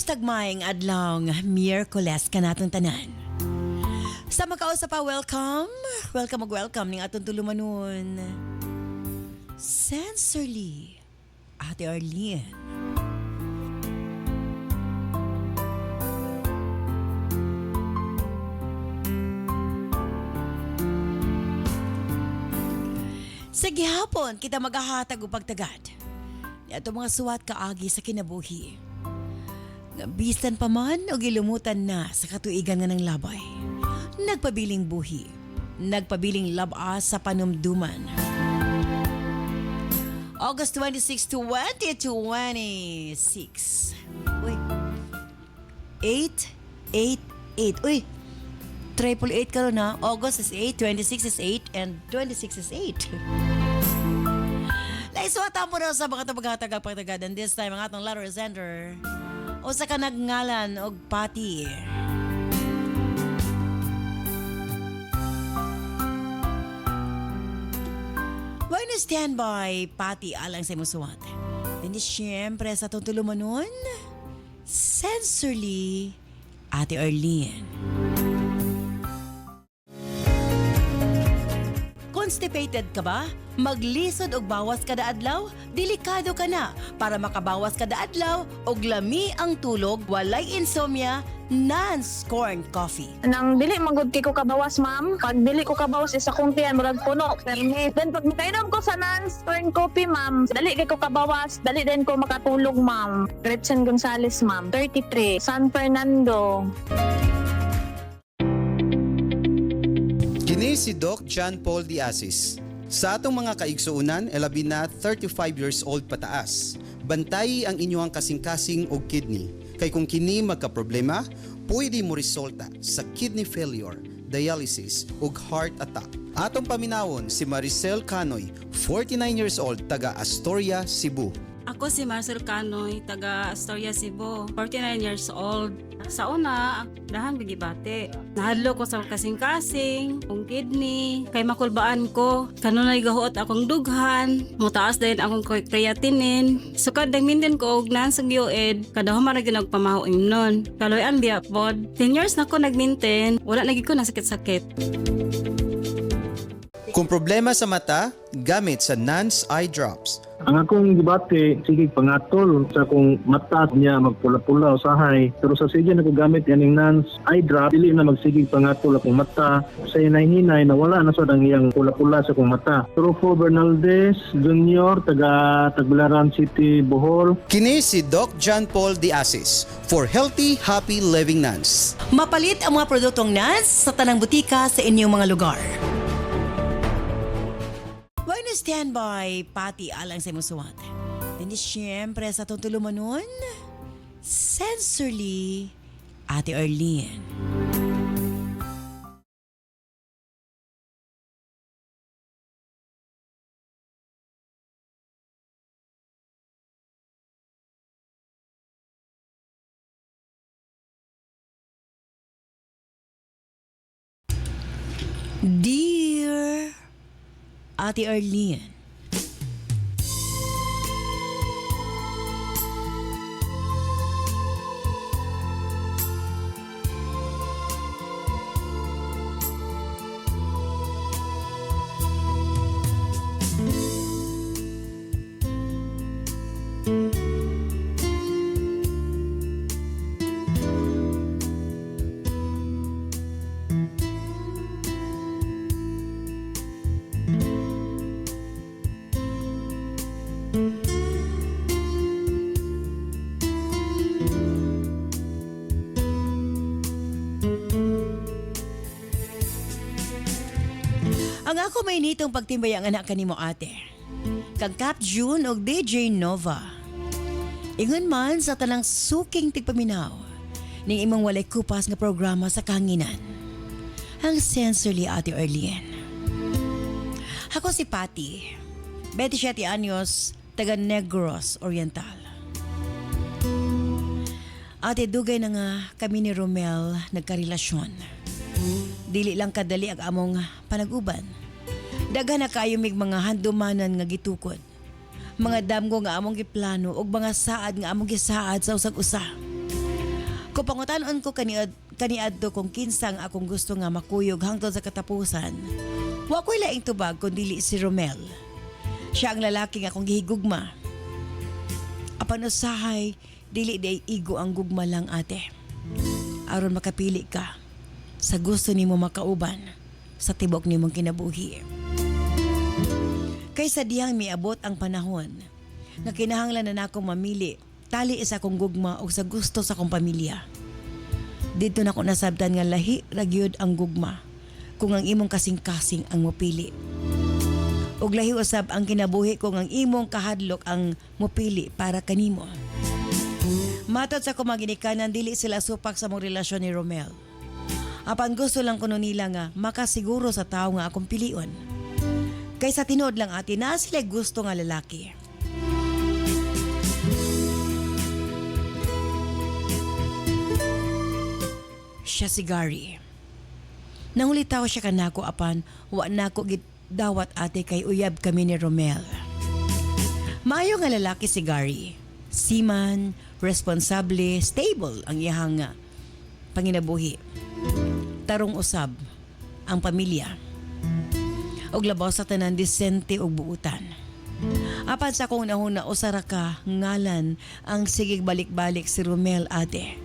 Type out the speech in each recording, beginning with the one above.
Tagmayng adlaw nga Miyerkules kanatong tanan. Sa makausap pa, welcome. Welcome ning atong tulumanon. Sensorly, Ate Arlene. Sa gihapon, kita magahatag o pagtagad. Ito mga suwat kaagi sa kinabuhi. Nga bisan pa man o gilumutan na sa katuigan nga ng labay. Nagpabiling buhi. Nagpabiling laba sa panumduman. August 26 to 2026. Uy. 888. Uy. 888 ka rin na. August is 8, 26 is 8, and 26 is 8. Laiswata mo na sa mga tabaghatag-pagtagad. And this time, ang atong letter sender. O sa kanagngalan og pati. Why na standby pati alang sa musuwat? Then siyempre sa tutulumanon, Sensorly, Ate Arlene. Constipated ka ba? Maglisod og bawas kada adlaw? Delikado ka na. Para makabawas kada adlaw og lami ang tulog, walay insomnia, Nance Corn Coffee. Nang dili magud kay ko kabawas, ma'am. Pag dili ko kabawas isa kong tiyan murag puno. Permit. Then pag makainom ko sa Nance Corn Coffee, ma'am, dali kay ko kabawas, dali din ko makatulog, ma'am. Gretchen Gonzalez, ma'am. 33, San Fernando. Kini si Doc John Paul Diasis. Sa atong mga kaigsuunan, elabi na 35 years old pataas. Bantayi ang inyong kasing-kasing o kidney. Kay kung kini magka-problema, pwede mo resulta sa kidney failure, dialysis ug heart attack. Atong paminawon si Maricel Canoy, 49 years old, taga Astoria, Cebu. Ako si Marcel Canoy, taga Astoria, Cebu, 49 years old. Sa una, dahan bigibate. Nahadlo ko sa kasing-kasing, kung kidney, kay makulbaan ko. Kanunay gahuot akong dughan, mutaas din akong creatinine. Sukad nagmintin ko og nan sa giyued, kada humara ginagpamaho imnon. Kaloyan biya pod. 10 years na ko nagmintin, wala nagig ko na sakit-sakit. Kung problema sa mata, gamit sa Nance Eye Drops. Ang akong gibate, sige pangatol sa akong mata niya magpula-pula usahay. Pero sa sige na ko gamit yaning Nance eye drop, dili na magsigig pangatol akong mata. Sa hinay-hinay na wala na sa iyang pula-pula sa akong mata. Rufo Bernaldez Jr., taga Tagbilaran City, Bohol. Kini si Doc John Paul Diasis for Healthy, Happy Living Nance. Mapalit ang mga produktong Nance sa tanang butika sa inyong mga lugar. Why na standby pati alang sa musuwat? Then siyempre sa tutulumanon, Sensorly, Ate Arlene. Dear Ate Arlene, ang ako may nitong pagtimbay ang anak kanimo ate. Kag Cap June og DJ Nova. Ingon man sa tanang suking tigpaminaw ning imong walay kupas nga programa sa kanginan. Ang Sensorly Ate Arlene. Ako si Patty, 27 anyos, taga Negros Oriental. Ate, dugay na nga kami ni Romel nagkarelasyon. Dili lang kadali ang among panag-uban. Daghan na kayo mig mga handumanan nga gitukod. Mga damgo nga among giplano ug mga saad nga among gisaad sa usag-usa. Kung pangutanon ko kaniadto kung kinsang akong gusto nga makuyog hangtod sa katapusan, wa ko'y laing tubag kung dili si Romel. Siya ang lalaki nga akong gihigugma. Apan usahay, dili day igo ang gugma lang ate. Aron makapili ka sa gusto nimo makauban sa tibok nimong kinabuhi. Kaysa diyang miabot ang panahon nga kinahanglan na nako mamili tali isa kong gugma o sa gusto sa kong pamilya. Dito na ko nasabtan nga lahi ragyod ang gugma kung ang imong kasing-kasing ang mopili. Og lahi usab ang kinabuhi kung ang imong kahadlok ang mopili para kanimo. Matod sa kumaginikanan, dili sila supak sa mong relasyon ni Romel. Apan gusto lang kuno nila nga makasiguro sa tao nga akong pilion. Kaysa tinod lang ati na sila gusto nga lalaki. Siya si Gary. Nangulitaw siya kanako apan wa nako gidawat ate kay uyab kami ni Romel. Maayo nga lalaki si Gary. Seaman, responsable, stable ang iyang panginabuhi. Tarong usab ang pamilya. Og labaw sa tanan disente og buutan. Apan sa kong nahuna usara ka ngalan ang sigig balik-balik si Romel ate.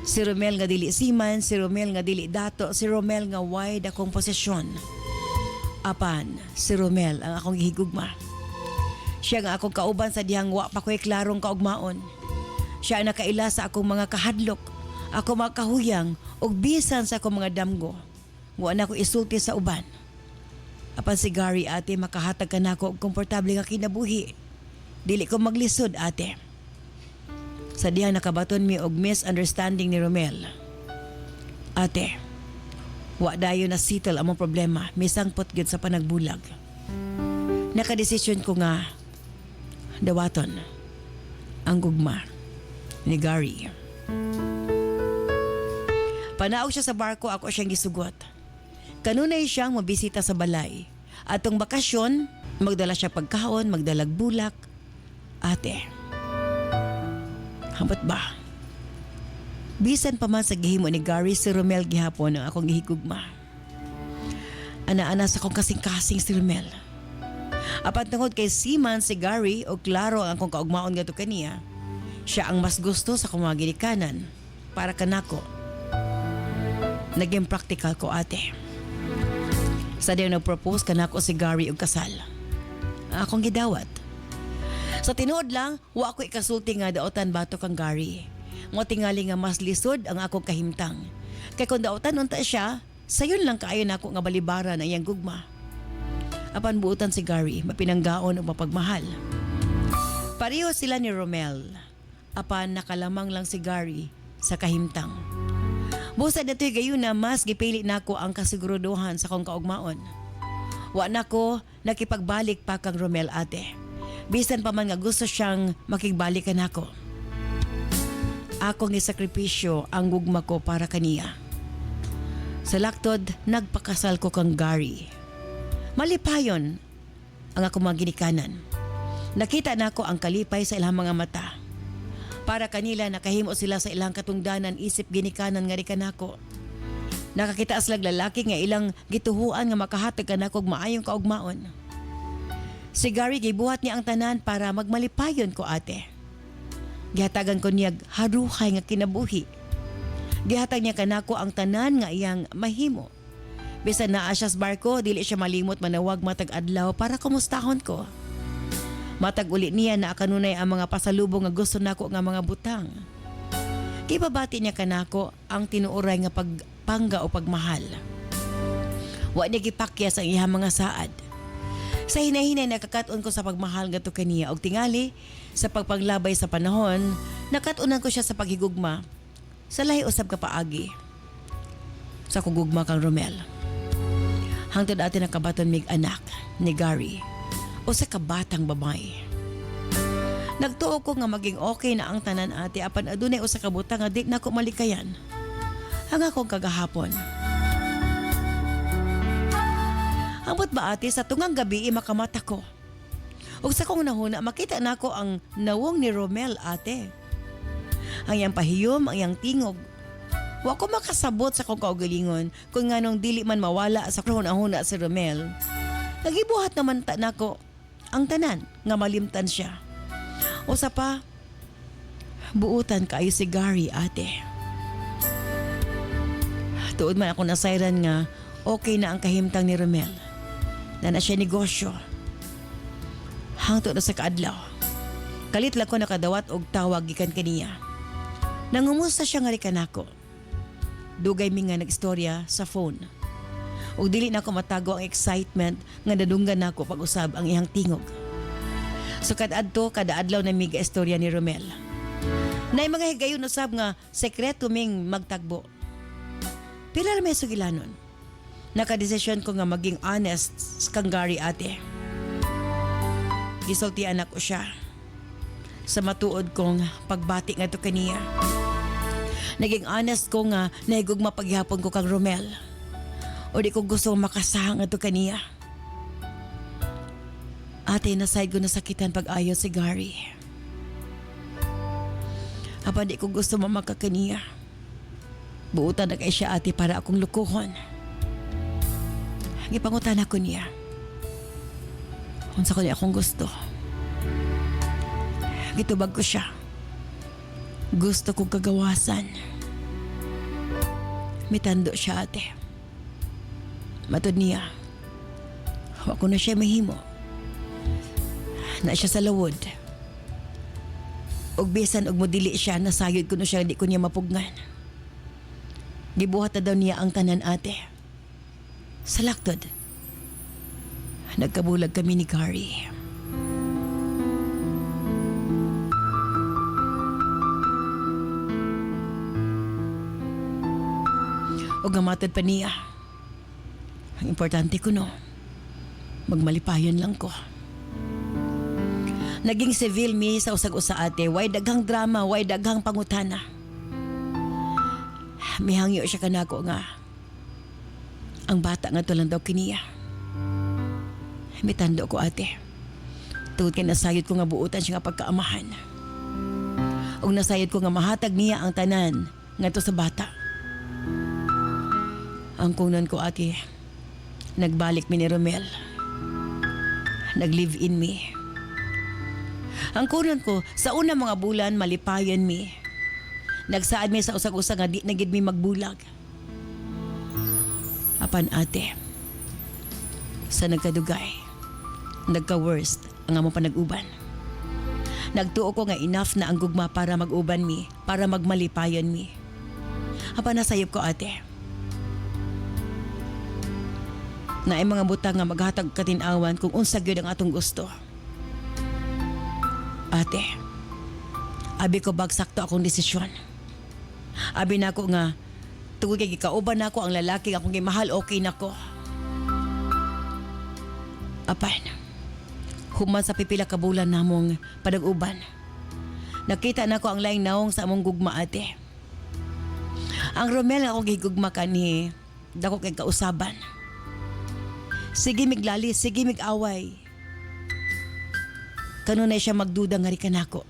Si Romel nga dili seaman, si Romel nga dili dato, si Romel nga wide akong posisyon. Apan, si Romel ang akong gihigugma. Siya nga akong kauban sa dihang wa pa ko'y klarong kaugmaon. Siya ang nakaila sa akong mga kahadlok, ako mga kahuyang, ug bisan sa akong mga damgo. Wa na ko isulti sa uban. Apan si Gary ate makahatag ka na ako og komportable nga kinabuhi. Dili ko maglisod ate. Sa dihang nakabaton mi og misunderstanding ni Romel. Ate, wa dayo na settle among problema, misangpot gyud sa panagbulag. Nakadesisyon ko nga dawaton ang gugma ni Gary. Panaog siya sa barko, ako siyang gisugot. Kanunay siyang mabisita sa balay. Atong bakasyon, magdala siya pagkaon, magdalag bulak. Ate, hambat ba? Bisan pa man sa gihimo ni Gary, si Romel gihapon ang akong gihigugma. Ana-ana sa akong kasing-kasing si Romel. Apat tungod kay seaman si Gary o klaro ang akong kaugmaon nga to kaniya, siya ang mas gusto sa akong mga ginikanan para kanako. Naging practical ko ate. Sa diyan nag-propose kanako si Gary og kasal. Akong gidawat. Sa tinuod lang, wa ako ikasulti nga daotan bato kang Gary. Mo tingali nga mas lisod ang akong kahimtang. Kay kung daotan unta siya, sayon lang kaayo nako nga balibara na iyang gugma. Apan buutan si Gary, mapinanggaon o mapagmahal. Pareho sila ni Romel. Apan nakalamang lang si Gary sa kahimtang. Busa dato'y gayon na mas gipili nako ang kasiguruduhan sa kong kaugmaon. Wa nako nakipagbalik pa kang Romel ate. Bisan pa man nga gusto siyang makigbalikan nako. Akong isakripisyo ang gugma ko para kaniya. Sa laktod, nagpakasal ko kang Gary. Malipayon ang ako mga ginikanan. Nakita nako ang kalipay sa ilang mga mata. Para kanila nakahimo sila sa ilang katungdanan isip ginikanan nga kanako. Nakakita slag lalaki nga ilang gituhuan nga makahatag kanako og maayong kaugmaon. Si Gary gibuhat niya ang tanan para magmalipayon ko ate. Gihatagan ko niya haruhay nga kinabuhi. Gihatag niya kanako ang tanan nga iyang mahimo. Bisan naa siya sa barko, dili siya malimot manawag matag adlaw para kumustahon ko. Matag uli niya na kanunay ang mga pasalubong nga gusto nako nga mga butang. Kipabati niya kanako ang tinuoray nga pagpangga o pagmahal. Wa niya gipakya sa iyang mga saad. Sa hinahinay nakakaton ko sa pagmahal nga to kaniya og tingali sa pagpaglabay sa panahon, nakatunan ko siya sa paghigugma. Sa lahi usab ka paagi. Sa kugugma kang Romel. Hangtod ati nakabaton mig anak ni Gary. O sa kabatang babae. Nagtuo ko nga maging okay na ang tanan ate apan adunay usa ka butang nga di nako malikayan. Ang akong kagahapon. Ambot ba ate sa tungang gabi makamata ko. Ug sa kong nahuna makita nako ang nawong ni Romel ate. ang iyang pahiyom, ang iyang tingog. Wa ko makasabot sa kong kaugalingon kung nganong dili man mawala sa krahon-ahuna si Romel. Nagibuhat naman ta nako ang tanan nga malimtan siya. Usa pa, buutan kayo si Gary, ate. Tuod man ako nasayran nga okay na ang kahimtang ni Romel. Na siya negosyo. Hangtod na sa kaadlaw. Kalit lang ko nakadawat og tawag gikan kaniya. Nangumusta siya nga rikan ako. Dugay mi nga nagistorya sa phone. Ug dili na ako matago ang excitement nga nadunggan nako pag-usab ang iyang tingog. So kada adlaw na mi istorya ni Romel. Nay mga higayon usab nga sekreto ming magtagbo. Pila ra may sugilanon. Nakadesisyon ko nga maging honest kang Gary, ate. Gisultian ako siya sa matuod kong pagbati nga to kaniya. Naging honest ko nga nahigugma paghihapon ko kang Romel. O di ko gusto makasahang nga to kaniya. Ate, naside ko nasakitan pag-ayo si Gary. Apa di ko gusto mamaka kaniya. Buutan na kay siya, ate, para akong lukuhon. Gipangutan ako niya. Unsa ko niya akong gusto. Gitubag ko siya. Gusto kong kagawasan. Mitando siya, ate. Matod niya. Wa ko na siya mahimo. Na siya sa lawod. Og bisan og modili siya, nasayod ko na siya, di ko niya mapugnan. Gibuhat na daw niya ang tanan, ate. Sa laktod, nagkabulag kami ni Gary. O gamatod pa niya. Ang importante ko, no, magmalipayon lang ko. Naging civil mi sa usag-usa, ate. Way daghang drama, way daghang pangutana. Mihangyo siya kanako nga ang bata nga to lang daw kiniya. Mitando ko, ate. Tungod kay nasayod ko nga buutan siya nga pagkaamahan. Og nasayod ko nga mahatag niya ang tanan nga to sa bata. Ang kunan ko, ate, nagbalik mi ni Romel. Nag-live in me. Ang kunan ko, sa una mga bulan, malipayan mi. Nagsaad mi sa usag-usag nga di na gid mi magbulag. Apan, ate, sa nagkadugay, nagka-worst ang among panag-uban. Nagtuo ko nga enough na ang gugma para mag-uban mi, para magmalipayan mi. Apan nasayop ko, ate. Na ay mga butang nga maghatag katinawan kung unsa gyud ang atong gusto. Ate, abi ko bagsak to akong desisyon. Abi nako nga tungod kay gikauban nako ang lalaki nga akong gimahal, okay nako. Apan, human sa pipila ka bulan namong panag-uban, nakita nako ang laing naong sa among gugma, ate. Ang Romel nga akong gigugma kani, dako kay kausaban. Sige miglali, sige mig-away. Kanunay siya magduda nga rin kanako.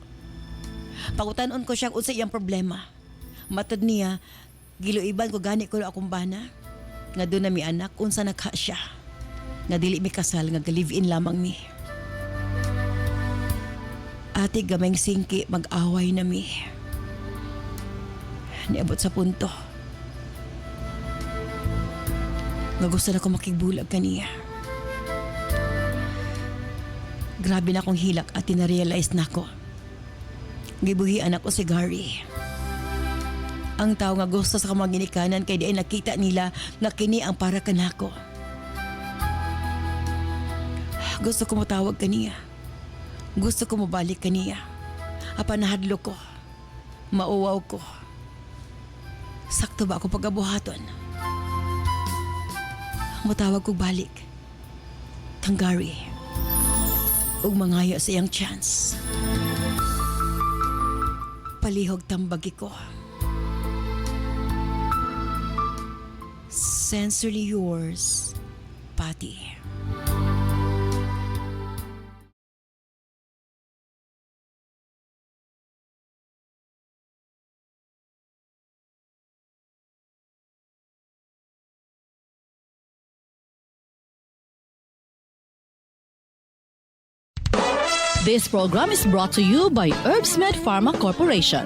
Pangutanon ko siya kung sa iyang problema. Matod niya, giluiban ko gani ko akong bana. Nga doon na mi anak, unsa nakha siya. Nga dili mi kasal, nga live-in lamang mi. Ate, gamay singki, mag-away na mi. Niabot sa punto. Nga gusto na ko makigbulag kaniya. Grabe na akong hilak at tinarealize na ko. Gibuhian ako si Gary. Ang tao nga gusto sa kamaginikanan kay diay nakita nila nga kini ang para kanako. Gusto ko matawag kaniya. Gusto ko mabalik kaniya. Apan nahadlo ko. Mauwaw ko. Sakto ba ako pagabuhaton? Matawag ko balik. Kang Gary. Ug mangaya sa iyang chance. Palihog tambagi ko. Sincerely yours, Patty. This program is brought to you by Herbsmed Pharma Corporation.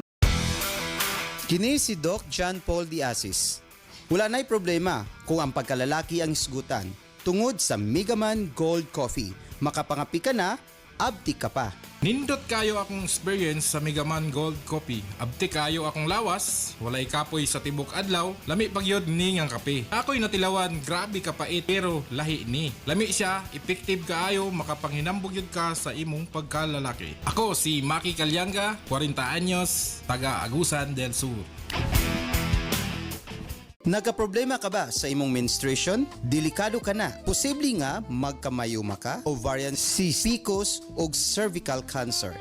Kini si Doc John Paul Diasis. Wala na'y problema kung ang pagkalalaki ang isgutan. Tungod sa Megaman Gold Coffee, makapangapi ka na, abdi ka pa. Nindot kayo akong experience sa Megaman Gold Coffee. Abti kayo akong lawas, walay kapoy sa tibok adlaw, lami pagyod ni ngang kape. Ako'y natilawan, grabe kapait pero lahi ni. Lami siya, effective kaayo, makapanghinambog yun ka sa imong pagkalalaki. Ako si Maki Calyanga, 40 anyos, taga Agusan del Sur. Nagkaproblema ka ba sa imong menstruation? Delikado ka na. Posible nga magkamayuma ka, ovarian cyst, PCOS o cervical cancer.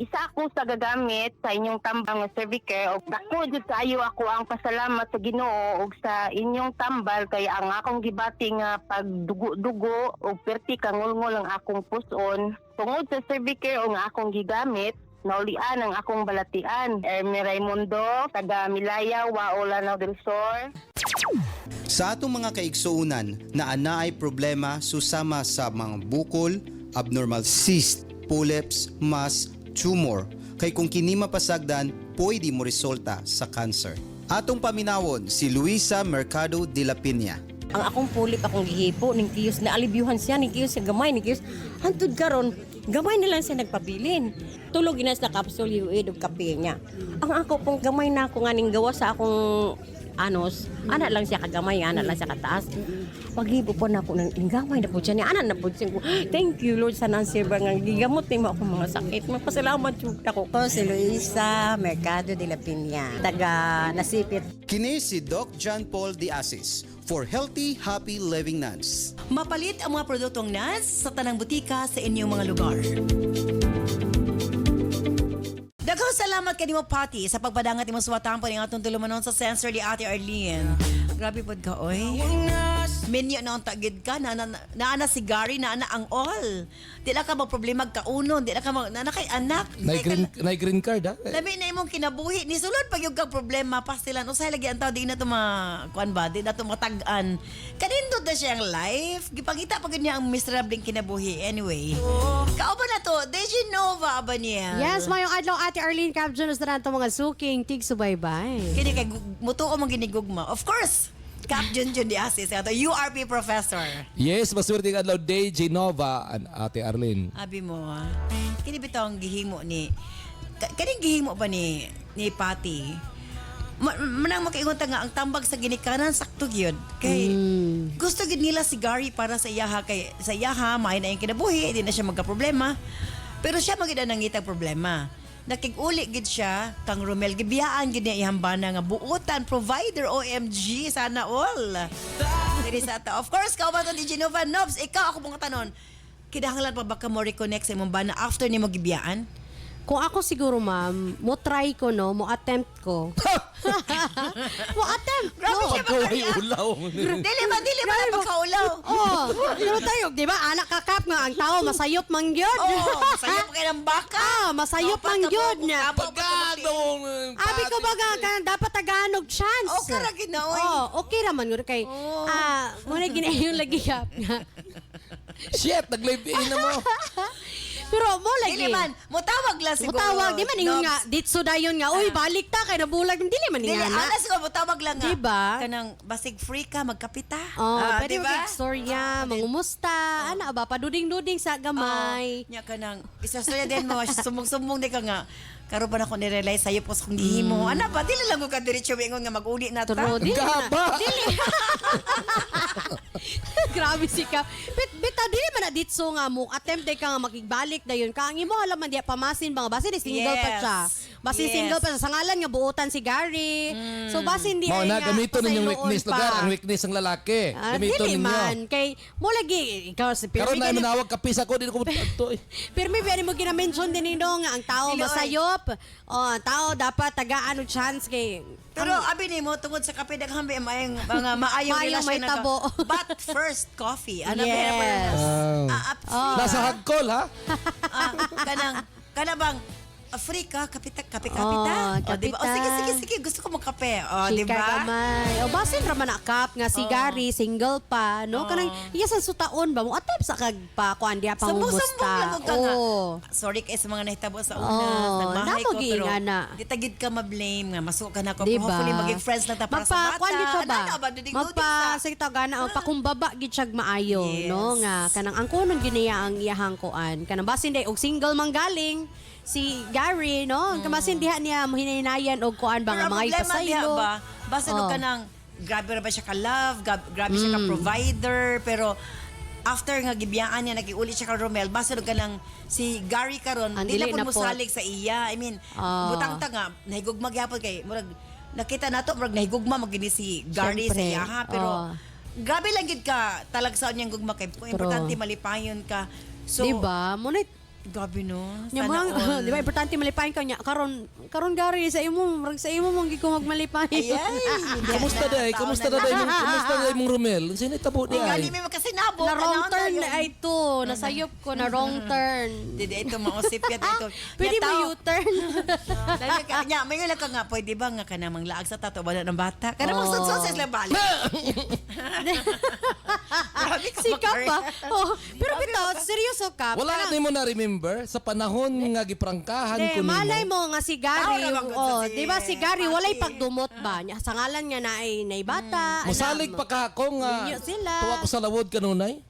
Isa ako sa gagamit sa inyong tambang nga Cervicare og dako jud kaayo ako ang pasalamat sa Ginoo og sa inyong tambal kay ang akong gibati nga pagdugo-dugo og perti kangulngol ang akong puson tungod sa Cervicare og nga akong gigamit. Naulian ang akong balatian. Ermi Raimundo, taga Milaya, Waola del Sur. Sa atong mga kaigsuunan na anaay problema susama sa mga bukol, abnormal cyst, polyps, mass, tumor, kay kung kini mapasagdan, pwede mo resulta sa cancer. Atong paminawon si Luisa Mercado de la Piña. Ang akong pulip akong gihipo ning kiyos na alibyuhan siya ning kiyos sa gamay ning kiyos hantud karon gamay na lang siya nagpabilin tulog inas na capsule uid og kape niya ang ako pong gamay na ako nga ning gawa sa akong anos ana lang siya kagamay ana lang siya kataas paghibo po na ako ng gamay na po siya ni ana na po siya ko thank you Lord sa Nancy ba nga gigamot ni mo akong mga sakit magpasalamat jud ako ko si Luisa Mercado de la Piña taga Nasipit. Kini si Doc John Paul Diasis for Healthy, Happy Living Nuns. Mapalit ang mga produktong NANS sa tanang butika sa inyong mga lugar. Daghang salamat kanimo Pati sa pagpadangat imong suwatampo ning atong tulumanon sa sensor ni Ate Arlene. Grabe pod ka oy. Minyo na ang tagid ka na si Gary na ang all. Di na ka problema kaunon, di na ka na kay anak. Na green card ha? Labi na imong kinabuhi ni sulod pag yung kang problema pastilan usay lagi ang tao di na to kuan ba di na to matag-an. Kanindot na siya ang life. Gipangita pag niya ang miserable kinabuhi anyway. Kauban na to, Deji Nova ba niya? Yes, mayong adlaw Ate Arlene Capjones na nato mga suking tig subaybay. Kini kay mutuo mong ginigugma. Of course. Cap Junjun Diasis, ato URP professor. Yes, maswerte ka adlaw DJ Nova and Ate Arlene. Abi mo, kini bitaw ang gihimo ni kaning gihimo ba ni Pati? Manang makaingon ta nga ang tambag sa ginikanan sakto gyud kay gusto gid nila si Gary para sa iyaha kay sa iyaha may na yung kinabuhi di na siya magka-problema pero siya magida nangitag problema. Nakig-uli gid siya kang Romel gibiyaan gid niya ihambana nga buutan provider OMG sana all. Diri sa ato. Of course ka ba to di Genova Nobs ikaw ako mong tanon. Kinahanglan pa ba ka mo reconnect sa imong bana after nimo gibiyaan? Kung ako siguro ma'am, mo try ko no, mo attempt ko. Mo attempt Grabe ko. siya makareact. ulaw. Dili ba na pagkaulaw? Oh, pero tayo, di ba? Anak kakap nga ang tao, masayop man gyud. Oh, masayop kayo ng baka. Masayop man gyud niya. Pagkadong. Abi ko baga dapat taganog chance. Oh, karagin na, oy. Okay raman gyud kay muna ginayon lagi yap nga. Shit, nag-live-in na mo. Pero mo lagi. Dili man, mutawag lang siguro. Mutawag, di man ingon Nobs. nga, ditso dayon nga, uy, balik ta, kay nabulag, dili man Dili, nga na. alas ko, mutawag lang nga. Diba? Kanang basig free ka, magkapita. Oh, pwede diba? mag-istorya, mangumusta, ano ba, paduding-duding sa gamay. Nya ka nang, isastorya din mo, sumong-sumong di ka nga. Karon pa na ko nirealize sa'yo po sa kong gihimo. Ano ba, dili lang ko ka diretso ingon nga mag-uli na ta. True, dili na. Gaba. Dili. Grabe si ka. Bitaw, dili man na ditso nga mo, attempt day ka nga makigbalik dayon ka. Ang imo alam man diya pamasin mga basin, single pa siya. Basin single pa siya. Sa ngalan nga buutan si Gary. So basin di Mao ay na nga, gamito ninyong pasayloon weakness pa. lugar, ang weakness ng lalaki. Gamito Dili ninyo. man. Kay, mo lagi, ikaw si Karon na Pirmi, manawag kapisa ko din ko to. Pirmi, pwede mo ginamention din nino nga ang tao Dili, oy. masayop. Ang tao dapat tagaan og chance kay Pero abi nimo tungod sa kape daghang mga maayong Maayong relasyon may tabo. But first coffee. Ano Yes. Nasa hagkol ha? kanang bang free ka, kapita. Oh, O, diba? O, kapita. sige. Gusto ko kape. O, di Chika ba? gamay. O basin raman na kap nga si Gary single pa, no? Kanang iya sa sutaon ba mo atep sa kag pa kuan diha pang Sumbong-sumbong lang musta. ka nga. Oo. Sorry kay sa mga nahitabo sa una. Oo, Nagmahay ko, namagi pero nga na. di tagid ka ma-blame nga. Masuka na ko. Diba? Hopefully, maging friends lang ta para sa bata. Magpa kuan dito ba? Ano ba? Duding-duding Magpa sa- sa ito gana pakumbaba gid siya maayo, Yes. no? Nga kanang ang kunon giniya ang iyahang kuan. Kanang basin day og single man galing si Gary, no? Kamasin diha niya mahinaynayan og kuan ba nga Pero ang mga problema diha ipasaylo. ba? Basta Oh. ka nang grabe ra ba siya ka love, grabe siya ka provider, pero after nga gibiyaan niya nagiuli siya ka Romel, basta ka nang si Gary karon Ang di na dili pud na mo pod. salig sa iya. I mean, Oh. butang ta nga nahigugma gyapon kay murag nakita nato murag nahigugma magini si Gary sa Siyempre. iya ha, pero Oh. grabe lang gid ka talagsaon niyang gugma kay importante malipayon ka. So, Diba? Munit grabe no. nya Sana all. di ba importante malipayon ka nya karon Gary sa imo murag sa imo mong gi ko magmalipayon. Kamusta day? Kamusta na day mong kamusta na day mong Romel? Sino tabo di Gani ay? may makasinabo. Na wrong Tanaw na turn yun. ay ito. Nasayop ko na wrong turn. Didi ito mausip yan ito. Pwede Yan, mo tao. U-turn. Dali ka nya, may lang ka nga pwede ba nga kana manglaag sa tato ba ng bata? Kana Oh. magsudso sa isla balik. Grabe ka Sika Gary. pa. Oh, pero bitaw, seryoso ka. Wala ni mo na remember sa panahon nga giprangkahan ko nimo. Malay mo nga si Gary. Tao naman ko Oh, sa si di ba si Gary walay Pati. pagdumot ba? Nya, sa ngalan nga na ay bata. Musalig pa ka ako nga. Ninyo sila. Tuwa ko sa lawod kanunay.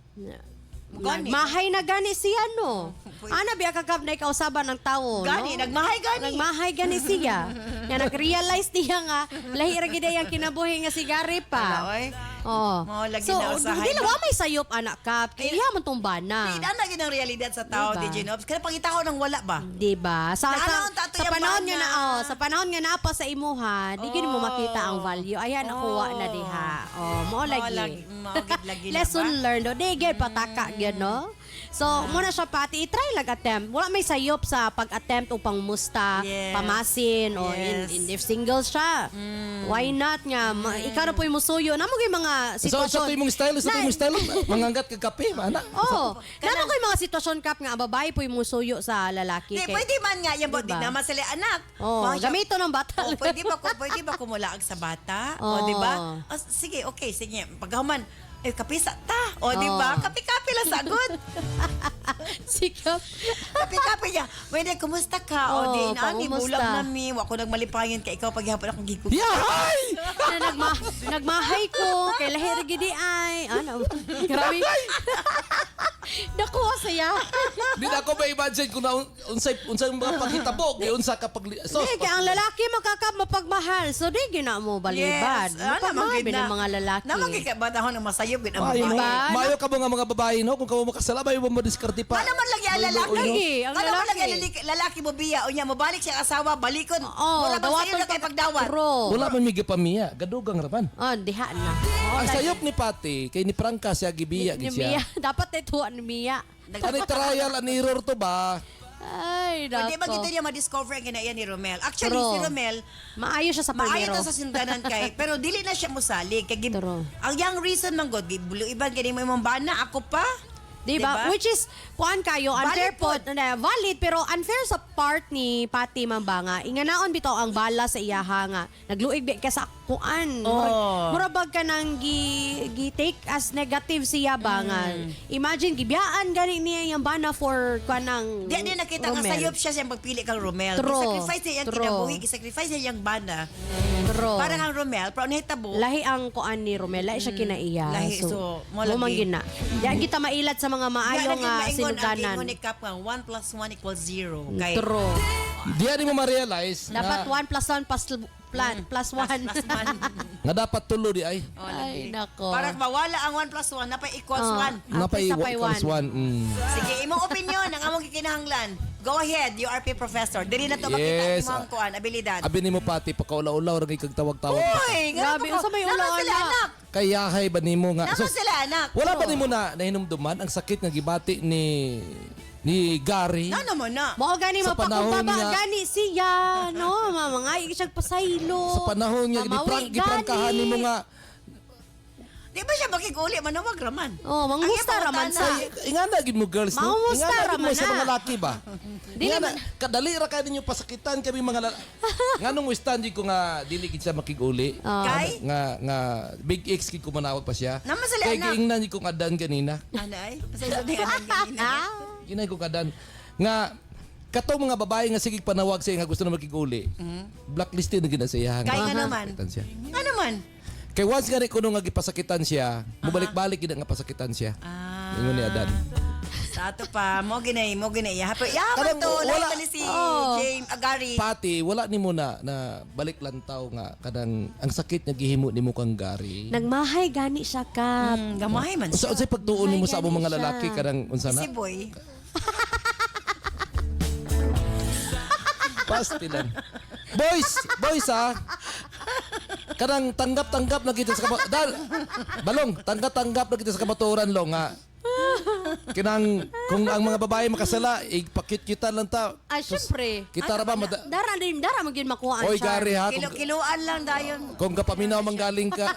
Gani. Mahay na gani siya no. Ana biya kagab na kausaban ng tao, Gani, no? nagmahay gani. Nagmahay gani siya. Nga nag-realize niya nga lahi ra gid ang kinabuhi nga si Gary pa. Oy. Oh. Mao lagi So, na usahay. dili wa may sayop anak kap. Kaya man tong bana. Di na gid ang realidad sa tao, Diba? DJ Nobs. Kana pangitaho ng wala ba? Diba? Sa Naanaon tato sa yung panahon bana. nga na sa panahon nga na pa sa imuha, di gid mo makita ang value. Ayan nakuha na diha. Oh, mao lagi. Mao gid lagi na Lesson ba? learned. O, di gid pataka gyud no. So, muna siya pati i-try lag attempt. Wala may sayop sa pag-attempt upang musta, Yes. pamasin o Yes. in if single siya. Why not nga? Ikaw na po yung musuyo. Namo gyud mga So sitwasyon. sa imong style, sa imong style, manganggat ka kape, mana. Oh, namo koy mga sitwasyon kap nga babae po yung musuyo sa lalaki. Di, Kay- pwede man nga yan, di Diba? naman sila anak. Oh, Mga siya- gamito ng bata. Oh, pwede ba kumulaag sa bata? Oh. O, di ba? Oh, sige, okay, sige. Pagkahuman, kapisa ta. O, di ba? Oh. Kapi-kapi lang sagot. Sikap. Kapi-kapi niya. Pwede, kumusta ka? O, Oh, di, nani, pangumusta. bulag na mi. Wako nagmalipayon ka. Ikaw, paghihapon akong gigug. Yahay! na nagmahay ko kay lahir gidi ay ano grabe nakuha saya Di na ako ma-imagine kung na unsay mga paghitabo, kay unsa ka pag so, di kaya ang lalaki mapagmahal so di gina mo balibad mapagmahal din ang mga lalaki Naman kaya ba tahon ng masayop yun ang Mayo mo, babae? mayo ka mga babae no kung kamo makasala mayo mo diskarte pa. Ano man lagi ang lalaki? Lagi, ang Ano man lalaki. lagi lalaki mo biya? O niya, mabalik siya asawa, balikon. oh Wala bang sayo na kay pagdawat? Wala man migi pamiya, gadugang raman. oh diha na Ang sayop ni Pati kay ni Prangka siya gibiya ni gid Mia siya. dapat ito ni Mia Ani trial and error to ba? ay Pwede ba dako gito niya ma-discover ang ginaya ni Romel? Actually, True. si Romel, maayo siya sa maayo palmero to sa sindanan kay, pero dili na siya musalig. Kay, True. ang yang reason man God, bulo iban gani mo imong bana, ako pa. Diba? Which is, kuan kayo, unfair Valid po, po. valid, pero unfair sa part ni Pati Mambanga. Inganaon bitaw ang bala sa iyaha nga. Nagluig ka sa kuan. Oh. Murabag ka nang gi-take as negative siya ba nga. Imagine, gibiyaan gani niya yung bana for kuan ng Di niya nakita nga Romel. sayop siya siyang pagpili kang Romel. True. Gisacrifice niya yung True. kinabuhi, gisacrifice niya yung bana. True. Para kang Romel, pero nahitabo. Lahi ang kuan ni Romel, lahi siya kinaiya. Lahi, so, mo lagi. Mumangin na. Diyan kita mailat sa mga maayo nga Ang sinuganan. ingon ni Kap nga, 1 + 1 = 0. Kay, True. Di ani mo ma-realize Dapat na, 1 + 1 plus 1. plus 1. nga dapat tulo di ay. Ay, nako. Para mawala ang 1 + 1, napay equals Oh. 1. Napay Sapay equals one. 1. Sige, imong opinion, ang among gikinahanglan. Go ahead, URP professor. Dili na to makita Yes. imong kuan, abilidad. Abi nimo Pati pakaulaw-ulaw ra kay kag tawag-tawag. Uy, Grabe, unsa may ulaw, Naman sila anak? anak. Kay yahay ba nimo nga? Naman sila anak. Wala ba nimo na nahinumduman ang sakit nga gibati ni Gary? Ano mo na? Mao gani Sa panahon mapakumbaba nga- gani siya, no? Mga siyang pasaylo. Sa panahon nga Mamawi giprangkahan gani. nimo nga Di ba siya makikuli? Manawag raman. Oh, mangusta raman sa. Inga na gid mo girls no. Mangungusta Inga na gid mo raman sa na. mga laki ba. Dili Inga na man- kadali ra kay ninyo pasakitan kami mga nganong stand ko nga dili gid siya makiguli. Kay? Nga big X gid ko manawag pa siya. Naman sila Kay anak. giingnan ni ko kadan kanina. Anay? Pasaysa na yung anak kanina. Ginay ko kadan nga katong mga babae nga sige panawag siya nga gusto na makiguli. Blacklisted na ginasayhan. Kay nga naman. Siya. Nga naman. Kay once nga kuno nga gipasakitan siya, mubalik-balik gid nga pasakitan siya. Ingon ni Adan. Sa ato pa, mo ginay. Yaman Karang to, wala- lahat ni si James Agari. Pati wala nimo na balik lantaw nga kanang ang sakit nga gihimo nimo kang gari. Nagmahay gani siya Kap. Gamahay man Unsa siya. unsay pagtuon nimo sa among mga siya. lalaki kanang unsa na? Si Boy. Pasti lang. Boys ha. Kanang tanggap na kita sa balong, tanggap na kita sa kabaturan lo nga. Kinang kung ang mga babae makasala, ipakit-kita lang ta. Syempre. Kita ra ba Dara magyud makuha ang Oy charm. gari ha. Kung, Kilo-kiloan lang dayon. kung kapaminaw manggaling ka.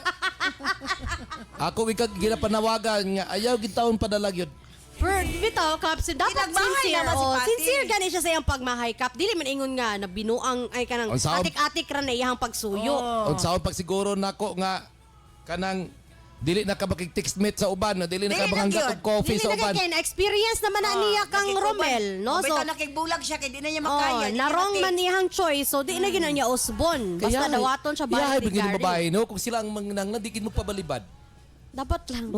Ako ikaw ginapanawagan nga ayaw gitaon padalag yun. Pero bitaw Kap, dapat Pinagmahay sincere. naman si Pati. Sincere gani siya sa iyang pagmahay Kap. Dili man ingon nga na binuang ay kanang Ang sound- atik-atik ra na iyang pagsuyo. Unsaon pag siguro nako nga kanang dili na ka makig-text mate sa uban, dili na ka Dili na manghangat gyud. og coffee Dili sa na uban. kay experience naman na niya kang Romel, no? So, Bitaw nakigbulag siya kay di na niya oh, makaya. di narong niya man niyang choice. So, di na gina niya usbon. Basta dawaton siya Iyahay balik ni bigyan ng Gary. babae no kung sila ang mangnang di gid mo pabalibad. Dapat lang.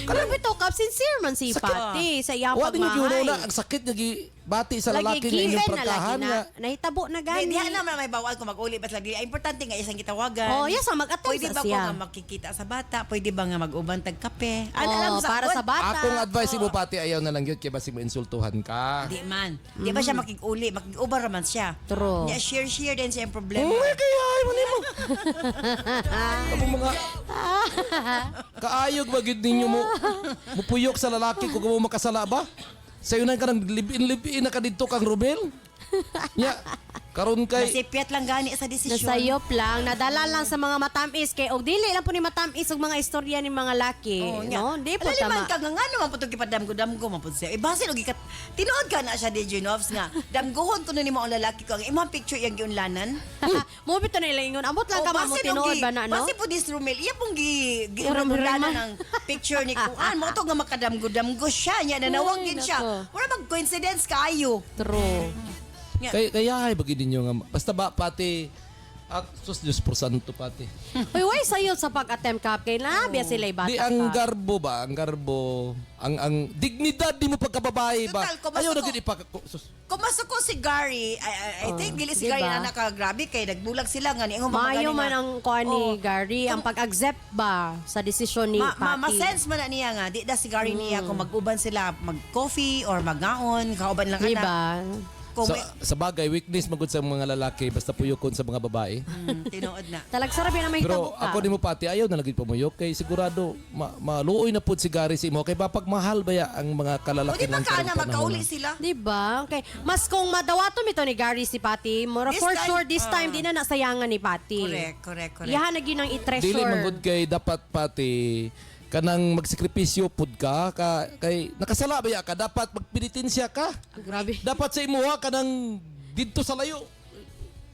Pero bitaw Kap, sincere man si Pati sa iyang Wa din gyud pagmahay. na ang sakit nga bati sa Lagi lalaki nga given inyong na lagi prangkahan na. nga. Nahitabo na Di gani. naman may bawal kung mag-uli basta lagi. Importante nga isang kitawagan. Oh, yes, mag-attend Pwede sa ba ko siya. nga makikita sa bata? Pwede ba nga mag-uban tag kape? Oh, para sa bata. Akong advice mo pati ayaw na lang yun kaya basi mo insultuhan ka. Di man. Di ba siya makikuli? Makikuban raman siya. True. Niya share din siya yung problema. Uy, kaya ay mo nimo. Kamu mga kaayog ba gid ninyo mo mupuyok sa lalaki kung mo makasala ba? Sayo na ka nang libin na ka dito kang Romel. Nya, karon kay Nasipyat lang gani sa desisyon. Nasayop lang, nadala lang sa mga matamis kay og dili lang po ni matamis og mga istorya ni mga laki, Oh, no? Di po Alaliman tama. ka nga naman po itong kipadamgo-damgo man po siya. Basin og ikat. Tinuod ka na siya, DJ Novs, nga. Damgohon ko na ni mo ang lalaki ko. Ang imong picture yung giunlanan. Mo bito na ilang ingon. Ambot lang ka mo basin tinuod og ba na, no? Basin po this Romel. Iya pong Ram-raman. giunlanan ng picture ni Kuan. Mo to nga makadamgo-damgo siya. Nya nanawagin Ay, siya. nako. Wala mag-coincidence kaayo. True. kaya ay bagid ninyo nga basta ba pati sus Diyos por santo pati. Uy, why sayo sa pag-attempt Kap kay labi sila'y bata Di pa. ang garbo ba? Ang garbo, ang dignidad di mo pagkababae ba? Total, kung Ayaw basta na gid sus. Kumaso ko si Gary, I think dili si diba? Gary na nakagrabe kay nagbulag sila nga ni Mayo man ang kuha ni Gary, ang pag-accept ba sa desisyon ni Pati? Ma-sense man na niya nga, di da si Gary niya kung mag-uban sila, mag-coffee or mag-ngaon, kauban lang anak. Diba? Kung Sa bagay, weakness magud sa mga lalaki basta puyokon sa mga babae. tinuod na. Talagsarabi na may Pero hitabo ka. ako ni mo pati ayaw na lagi pumuyok kay sigurado maluoy na pud si Gary si mo kay mahal ba ya ang mga O kalalaki di ba ng ka na karong magkauli panahon? sila? Diba? Okay. Mas kung madawato ito ni Gary si Pati, mura This for time, sure this time di na nasayangan ni Pati. Correct. Iyahan na yun ang i-treasure. Dili man gud kay dapat pati kanang magsakripisyo pud ka kay nakasala ba ya ka dapat magpenitensya ka. Grabe. Dapat sa imuha kanang didto sa layo.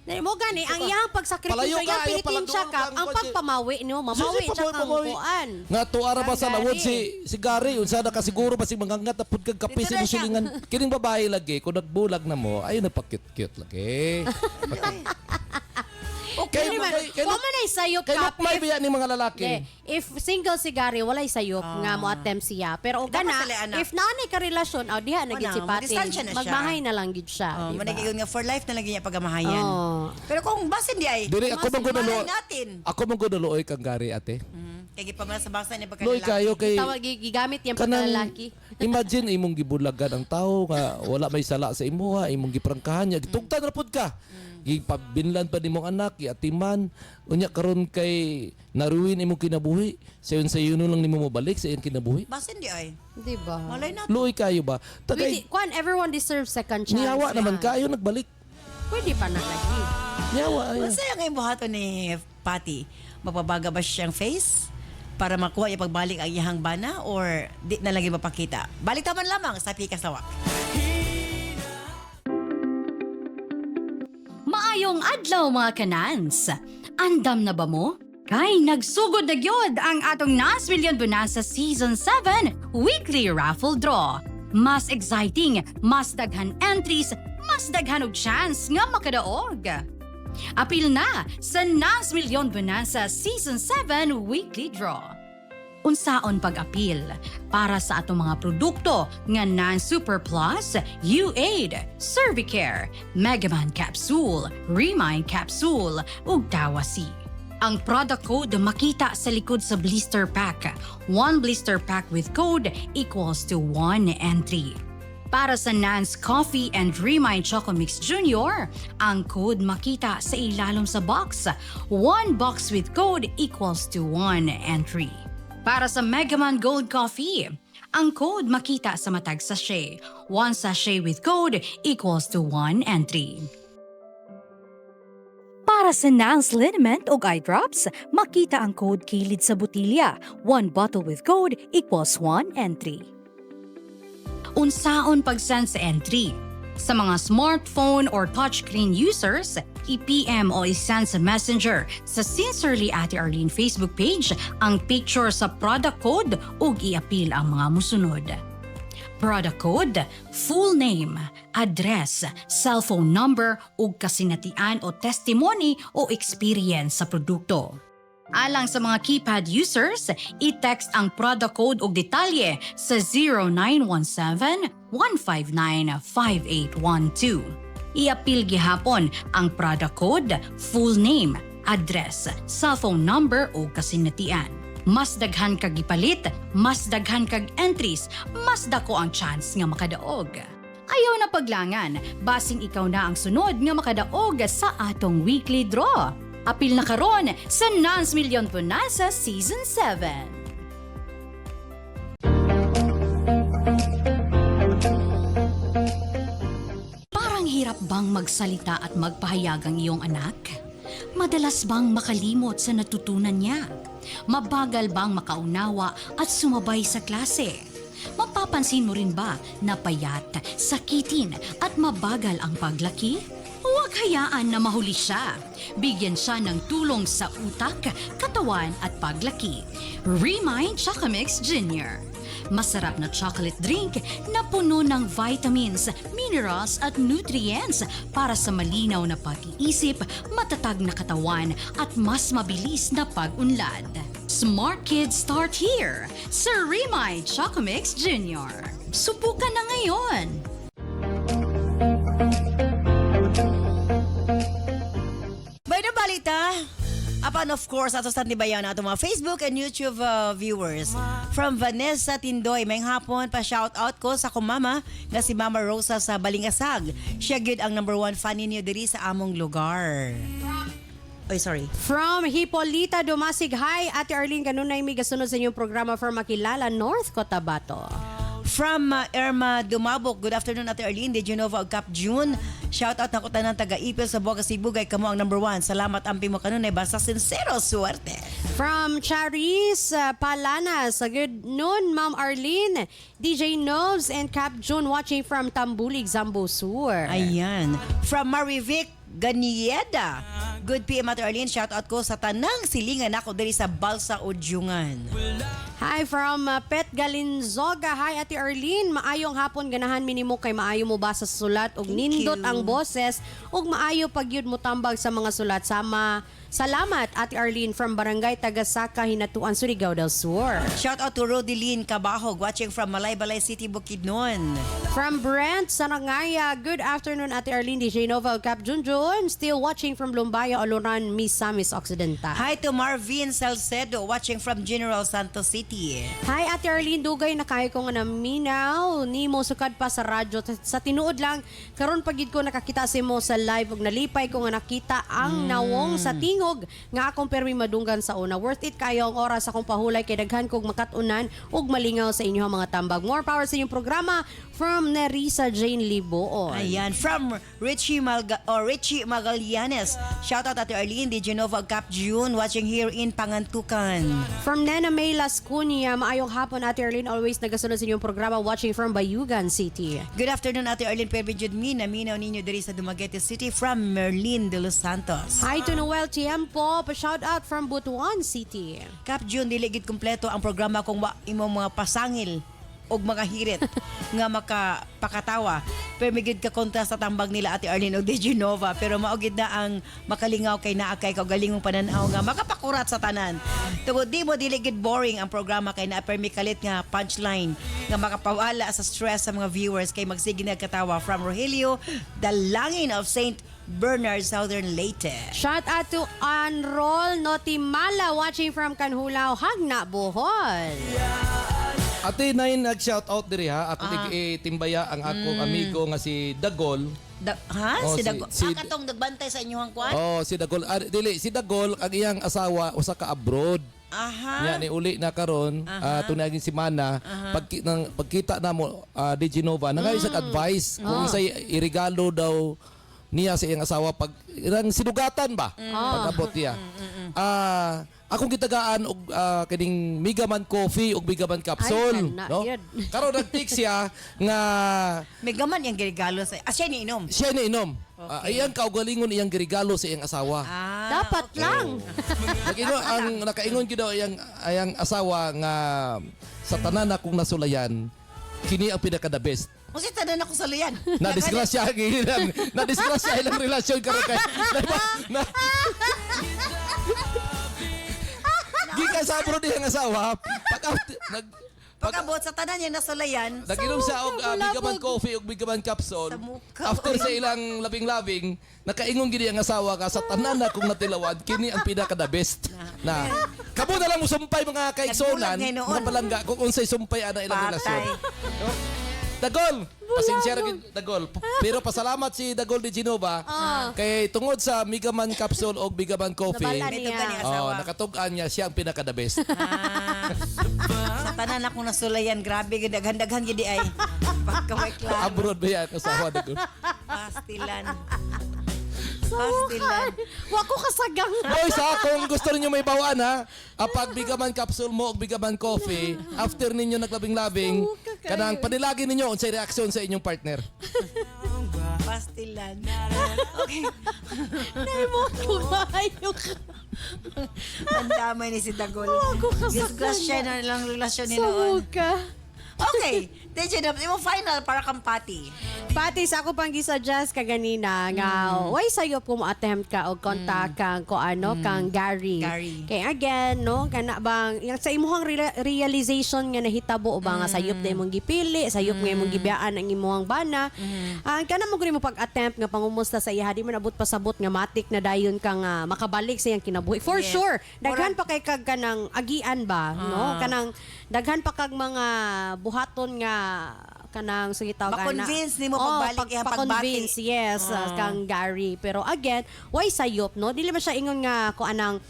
Mo gani, ang iyang pagsakripisyo, Palayo ka, iyang ayaw pinitin siya paladuro Kap, kang ang kotse. pagpamawi niyo, mamawi Sige, siya kang pamawi. kuan. Nga tuara ba sa Ang lawod Gary. si Gary unsa na ka siguro basig mangangat na pud kag kape Dito sa na imong siya. silingan. Kining babae lagi kung nagbulag na mo ayo na pa-cute lagi. Okay, naman. Kung man ay sayop Kay Kap, may biya ni mga lalaki. if single si Gary, walay sayop nga mo attempt siya. Pero Dapat kana, sila anak. if naanay ka relasyon, diha na gid Wala, si Pati. madistansya na siya. Magmahay na lang gid siya. Oh, diba? manay nga for life na lagi niya pagamahayan. Oh. Pero kung basin di ay, Dili ako man gud malay natin. Ako man gud luoy kang Gary ate. Kaya pagmasabasa niya Luoy kayo kay Tawag gigamit yung kanang pagkalalaki. imagine imong gibulagan ang tao nga wala may sala sa imuha, imong giprangkahan niya, gitugtan ra pud ka. Gipabinlan pa nimong anak, iatiman, unya karon kay naruin imong kinabuhi. Sayon sa yun lang nimo mobalik sa iyang kinabuhi. Basin di ay. Diba? Malay natin. Luoy kayo ba? Tagay Kwan, everyone deserves second chance. niyawa naman kayo nagbalik. Pwede pa na lagi. Niyawa ayo. Masaya nga yung buhato ni Patty. Magbabaga ba siyang face? para makuha yung pagbalik ang iyang bana or di na lagi mapakita. Balik taman lamang sa Pika Sawak. Maayong adlaw mga kanans. Andam na ba mo? Kay nagsugod na gyud ang atong Nas Million Bonanza Season 7 Weekly Raffle Draw. Mas exciting, mas daghan entries, mas daghan og chance nga makadaog. Apil na sa Nas Million Bonanza Season 7 Weekly Draw. Unsaon pag-apil para sa atong mga produkto nga Nan Super Plus, U8, Cervicare, Megaman Capsule, Remind Capsule ug Dawasi. Ang product code makita sa likod sa blister pack. One blister pack with code equals to 1 entry. Para sa Nans Coffee and Remind Choco Mix Junior, ang code makita sa ilalom sa box. 1 box with code equals to 1 entry. Para sa Megaman Gold Coffee, ang code makita sa matag sachet. 1 sachet with code equals to 1 entry. Para sa Nans Liniment o Eye Drops, makita ang code kilid sa botilya. 1 bottle with code equals 1 entry. Unsaon pag-send sa entry? Sa mga smartphone or touchscreen users, i-PM o i-send sa Messenger sa Sincerely Ate Arlene Facebook page ang picture sa product code ug i-apil ang mga musunod. Product code, full name, address, cellphone number ug kasinatian o testimony o experience sa produkto. Alang sa mga keypad users, i-text ang product code ug detalye sa 0917-159-5812. I-apil gihapon ang product code, full name, address, cellphone number ug kasinatian. Mas daghan kag gipalit, mas daghan kag entries, mas dako ang chance nga makadaog. Ayaw na paglangan, basing ikaw na ang sunod nga makadaog sa atong weekly draw. Apil na karon sa Nans Million Bonanza Season 7. Parang hirap bang magsalita at magpahayag ang iyong anak? Madalas bang makalimot sa natutunan niya? Mabagal bang makaunawa at sumabay sa klase? Mapapansin mo rin ba na payat, sakitin at mabagal ang paglaki? Huwag hayaan na mahuli siya. Bigyan siya ng tulong sa utak, katawan at paglaki. Remind Choco Mix Junior. Masarap na chocolate drink na puno ng vitamins, minerals at nutrients para sa malinaw na pag-iisip, matatag na katawan at mas mabilis na pag-unlad. Smart kids start here sa Remind Choco Mix Junior. Subukan na ngayon! By the balita, apan of course, ato sa tibayan na mga Facebook and YouTube viewers. From Vanessa Tindoy, may hapon pa shout out ko sa kumama nga si Mama Rosa sa Balingasag. Siya gyud ang number 1 fan ninyo diri sa among lugar. Oy, sorry. From Hipolita Dumasig, hi, Ate Arlene, kanunay may gasunod sa inyong programa for Makilala, North Cotabato. From Irma Dumabok, good afternoon Ate Arlene, de Genova ug Cap June. Shout out na ko tanan taga-Ipil sa Boga Sibugay, kamo ang number 1. Salamat ampi mo kanunay, basta sincero, suwerte. From Charis Palanas, good noon Ma'am Arlene, DJ Nobs and Cap June watching from Tambulig, Zambo Sur. Ayan. From Marivic Ganieda. Good PM Ate Arlene, shout out ko sa tanang silingan ako diri sa Balsa Udyungan. Hi from Pet Galinzoga. Hi Ate Arlene, maayong hapon ganahan minimo kay maayo mo basa sa sulat ug nindot ang boses ug maayo pagyud mo tambag sa mga sulat sama. Salamat Ate Arlene from Barangay Tagasaka, Hinatuan, Surigao del Sur. Shout out to Rodeline Cabahog watching from Malaybalay City, Bukidnon. From Brent Sanangaya, good afternoon Ate Arlene, DJ Nova Cap Junjun, still watching from Lumbaya, Oloran, Misamis Occidental. Hi to Marvin Salcedo watching from General Santos City. Hi Ate Arlene, dugay na kayo ko nga naminaw ni mo sukad pa sa radyo sa tinuod lang karon pagid ko nakakita si mo sa live ug nalipay ko nga nakita ang nawong sa tingog tingog nga akong permi madunggan sa una. Worth it kayo ang oras akong pahulay kay daghan kog makatunan ug malingaw sa inyong mga tambag. More power sa inyong programa from Nerissa Jane Liboon. Ayan, from Richie Magallanes. Shout out Ate Arlene Di Genova Cap June watching here in Pangantukan. From Nena May Lascunia, maayong hapon Ate Arlene, always nagasunod sa inyong programa watching from Bayugan City. Good afternoon Ate Arlene Perbijud Mi, naminaw ninyo diri sa Dumaguete City from Merlin de Los Santos. Hi to Noel Tiempo, pa-shout out from Butuan City. Cap June, dili gid kumpleto ang programa kung wa imong mga pasangil og mga hirit nga makapakatawa. Pero migid ka kontra sa tambag nila Ate Arlene o De Genova. Pero maugid na ang makalingaw kay naakay kaugalingong pananaw nga makapakurat sa tanan. Tungod di mo dili gid boring ang programa kay naa permi kalit nga punchline nga makapawala sa stress sa mga viewers kay magsige nagkatawa from Rogelio, Dalangin of St. Bernard, Southern Leyte. Shout out to Anrol Notimala watching from Kanhulaw, Hagna, Bohol. Ate Nain nag-shoutout diri ha. Ako timbaya ang akong amigo nga si Dagol. Si Dagol? Katong nagbantay sa inyong kwan? Oh, si Dagol. Si Dagol, ang iyang asawa, usa ka abroad. Aha. Yan, ni uli na karon tunagin si Mana. Pagkita na mo, Di Genova, nangay isang advice kung isa irigalo daw niya sa iyang asawa pag irang sinugatan ba? Pag-abot niya. Akong gitagaan og kining Megaman coffee ug Megaman capsule, no? Karon nag-text siya nga Megaman yang regalo sa siya ni inom. Siya ni inom. Iyang kaugalingon iyang regalo sa iyang asawa. Dapat lang. Nag-ingon ang nakaingon gyud daw iyang asawa nga sa tanan akong nasulayan, kini ang pinaka the best. Kasi tanan ako sa luyan. Na-disgrasya ilang relasyon karon kay Gikan sa abroad diyang asawa, pagabot sa tanan niya nasulayan. Nag-inom siya og Megaman coffee ug Megaman capsule. After sa ilang labing-labing, nakaingon gid ang asawa ka sa tanan na kung natilawan, kini ang pinaka the best. Na kamo na lang mo sumpay mga kaigsonan, mga palangga kung unsay sumpay ana ilang relasyon. Dagol, pasensya ra gid Dagol. Pero pasalamat si Dagol Di Genova kay tungod sa Megaman capsule o Megaman coffee. Nakatug-an niya siya ang pinaka the best. Sa tanan akong nasulayan, grabe gid daghan-daghan gid ay. Pagkaway klaro. Abroad ba yan asawa Dagol? Pastilan. Wa ko kasagang. Boy, kung gusto niyo may bawaan ha, pag Megaman capsule mo o Megaman coffee, after ninyo naglabing-labing, kanang panilagi ninyo unsay reaksyon sa inyong partner. Pastilan. Okay. Nemo ko kayo. Ang damay ni si Dagol. Disgrasya na lang relasyon ni noon. Sumuka. Okay. Teacher, mo final para kang Pati. Pati, sa ako pang gisuggest kaganina nga, why sa'yo po mo-attempt ka o contact kang kang Gary. Kaya again, no, kana bang, sa imuhang realization nga nahitabo o ba nga sayop na imong gipili, sayop nga imong gibiyaan ang imuhang bana, kana mo gani mo pag-attempt nga pangumusta sa iya, di man abot pasabot nga matik na dayon ka nga makabalik sa iyang kinabuhi. For sure, daghan pa kay kag kanang agian ba, no? Kanang daghan pa kag mga buhaton nga kanang sige tawag ma-convince ni mo pagbalik iyang pa-convince, yes, kang Gary. Pero again, why sayop, no? Dili man siya ingon nga ko anang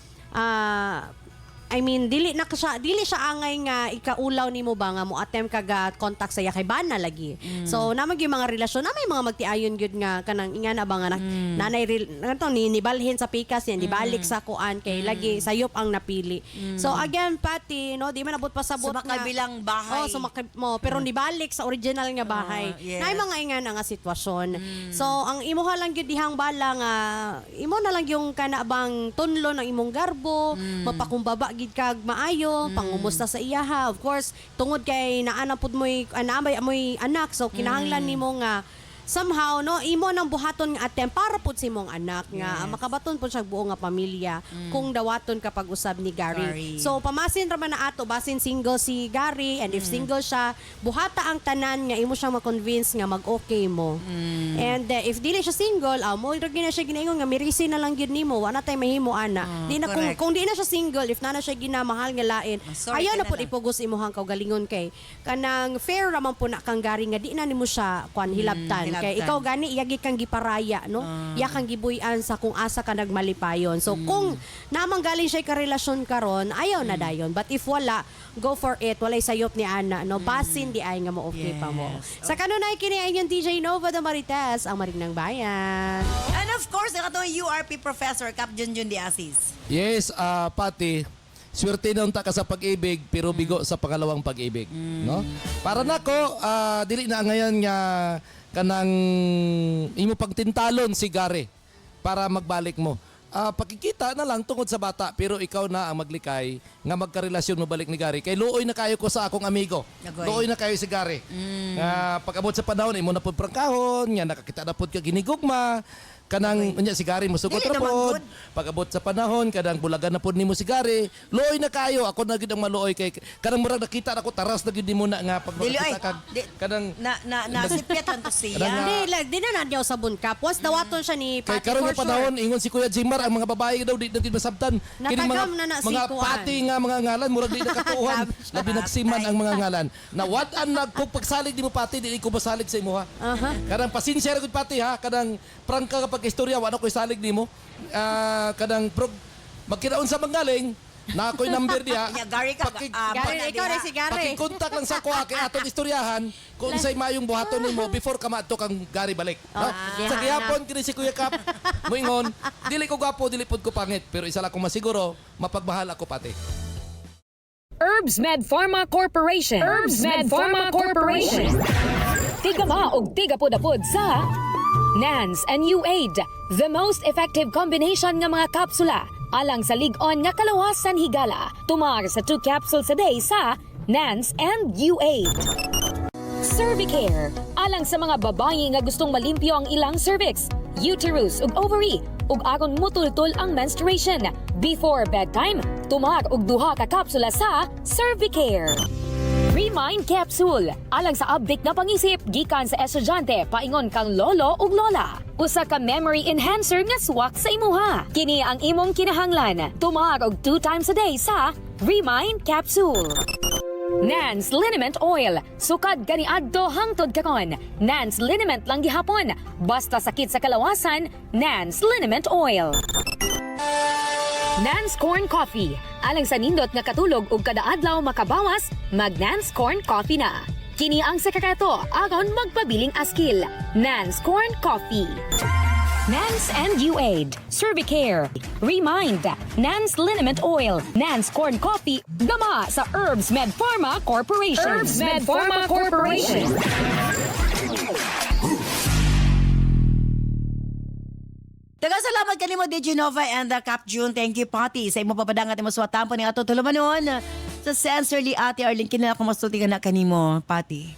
I mean, dili siya angay nga ikaulaw nimo ba nga mo attempt kaga contact sa iya kay bana lagi. So namang yung mga relasyon na may mga magtiayon gyud nga kanang ingana ba nga nanay nibalhin sa pikas yan, dibalik sa kuan kay lagi sayop ang napili. So again, Pati, no, di man abot pasabot nga sumakabilang bahay. Pero nibalik sa original nga bahay. Nay mga ingana nga sitwasyon. So ang imuha lang gyud dihang bala nga imo na lang yung kanabang tunlo ng imong garbo, mapakumbaba gid kag maayo, pangumusta sa iya ha. Of course, tungod kay naanapod mo'y amoy anak, so kinahanglan nimo nga somehow, no, imo nang buhaton nga attempt para pud si mong anak nga makabaton pud siya buo nga pamilya kung dawaton kapag usab ni Gary. So pamasin ra man na ato basin single si Gary, and if single siya, buhata ang tanan nga imo siyang ma-convince nga mag-okay mo. And if dili siya single, mo ra gina siya ginaingon nga mirisi na lang gyud nimo, wala tay mahimo ana. Di na kung di na siya single, if na siya ginamahal nga lain, ayaw na pud ipugos imuhang kaugalingon kay kanang fair ra man po na kang Gary nga di na nimo siya kwan hilabtan. kay Nagkan. ikaw gani iyagi kang giparaya no. Iya kang gibuy-an sa kung asa ka nagmalipayon. So kung namang galing siya ka relasyon karon, ayaw na dayon. But if wala, go for it. Walay sayop ni ana no. Basin di ay nga mo okay pa mo. Sa kanunay kini ay yung DJ Nova de Marites, ang Marinang Bayan. And of course, nakatong URP Professor Cap Junjun de Asis. Yes, Pati. Swerte na unta ka sa pag-ibig pero bigo sa pangalawang pag-ibig, no? Para nako, dili na ngayon nga kanang imo pagtintalon si Gary para magbalik mo. Pakikita na lang tungod sa bata pero ikaw na ang maglikay nga magkarelasyon mo balik ni Gary. Kay luoy na kayo ko sa akong amigo. Nagoy. Luoy na kayo si Gary. Pag-abot sa panahon imo na pud prangkahon, nga nakakita na pud ka ginigugma. Kanang unya si Gary mo sugot Dili ra naman pod. good. Pag-abot sa panahon kadang bulagan na pod nimo si Gary. Luoy na kayo, ako na gid ang maluoy kay kanang murag nakita na ko taras na gid nimo na nga pag Dili ay. makita kag kanang Nasipyat lang to siya. Di na nadyaw sa bunkap. Was dawaton siya ni kay Pati karon for nga panahon ingon si Kuya Jimar ang mga babae daw di na gid masabtan. Natagam na na si mga Kuan. pati nga mga ngalan murag di nakatuhan. Labi nagsiman ang mga ngalan. Na wad-an kung pagsalig di mo pati di ko masalig sa imo ha. Kadang pasensya ra gud pati ha. Kadang prangka kapag istorya wala ko salig nimo. Kadang magkinaon sa manggaling na ako'y number diha. Yeah, Gary ka. Gary, ikaw rin si Gary. Pakikontak lang sa kuha kay atong istoryahan kung unsay mayong buhaton nimo before ka maadto kang Gary balik. No? Sa gihapon kini si Kuya Kap moingon, dili ko gwapo, dili pud ko pangit, pero isa lang ko masiguro, mapagmahal ako pati. Herbs Med Pharma Corporation. Herbs Med Pharma Corporation. Tigama og tigapod-apod sa NANS and U-Aid, the most effective combination nga mga kapsula alang sa lig-on nga kalawasan higala. Tumar sa 2 capsules a day sa NANS and U-Aid. Cervicare, alang sa mga babae nga gustong malimpyo ang ilang cervix, uterus ug ovary, ug aron mutultol ang menstruation. Before bedtime, tumar og 2 ka kapsula sa Cervicare. Remind Capsule, alang sa update na pangisip gikan sa estudyante paingon kang lolo ug lola. Usa ka memory enhancer nga swak sa imuha. Kini ang imong kinahanglan. Tumar og 2 times a day sa Remind Capsule. Nance Liniment Oil. Sukad kaniadto hangtod karon. Nance Liniment lang gihapon. Basta sakit sa kalawasan, Nance Liniment Oil. Nance Corn Coffee. Alang sa nindot nga katulog ug kada adlaw makabawas, mag Nance Corn Coffee na. Kini ang sekreto aron magpabiling askil. Nance Corn Coffee. Nance and U-Aid, Cervicare, Remind, Nance Liniment Oil, Nance Corn Coffee, gama sa Herbs Med Pharma Corporation. Herbs Med Pharma Corporation. Salamat kanimo DJ Nova and the Cap June. Thank you Pati sa imo papadangat mo suwatan po ni ato tulumanon sa Sensorly Ate Arlene kinala ko masulti ka na kanimo Pati.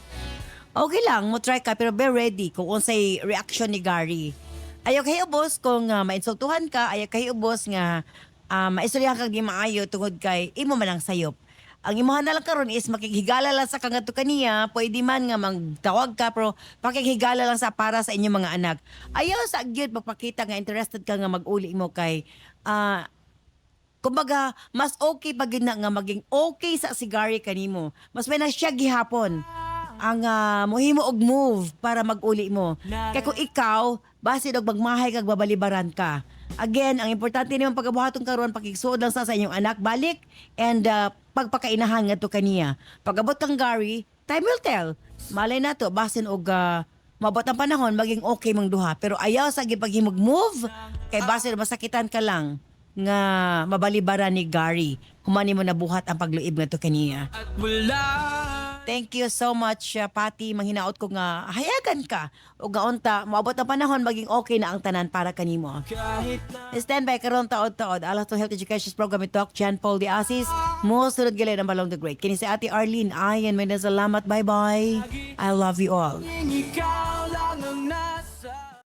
Okay lang mo try ka pero be ready kung unsay reaction ni Gary. Ayaw kayo boss kung mainsultuhan ka, ayaw kayo boss nga maistoryahan kang di maayo tungod kay imo man lang sayop. Ang imuhan na lang karon is makighigala lang sa kangadto kaniya, pwede man nga magtawag ka pero pakighigala lang sa para sa inyong mga anak. Ayaw sa gyud magpakita nga interested ka nga mag-uli mo kay kumbaga mas okay pag yun na nga maging okay sa si Gary kanimo. Mas may na siya gihapon ang mohimo og move para mag-uli mo. Kaya kung ikaw basin og magmahay kag babalibaran ka. Again, ang importante nimong pagkabuhaton karon pakigsuod lang sa inyong anak balik and pagpakainahan nga to kaniya. Pag-abot kang Gary, time will tell. Malay na to basin og mabot ang panahon maging okay mang duha pero ayaw sa gipaghimog move kay basin masakitan ka lang nga mabalibaran ni Gary. Humani mo nabuhat ang pagluib nga to kaniya. Thank you so much, Pati. Manghinaot ko nga hayagan ka. O gaunta, maabot ang panahon, maging okay na ang tanan para kanimo. Stand by karon taod-taod. Alas to Health Education Program Talk, John Paul de Asis. Mo sunod gali ng Balong the Great. Kini si Ate Arlene. Ayan, may salamat. Bye-bye. I love you all.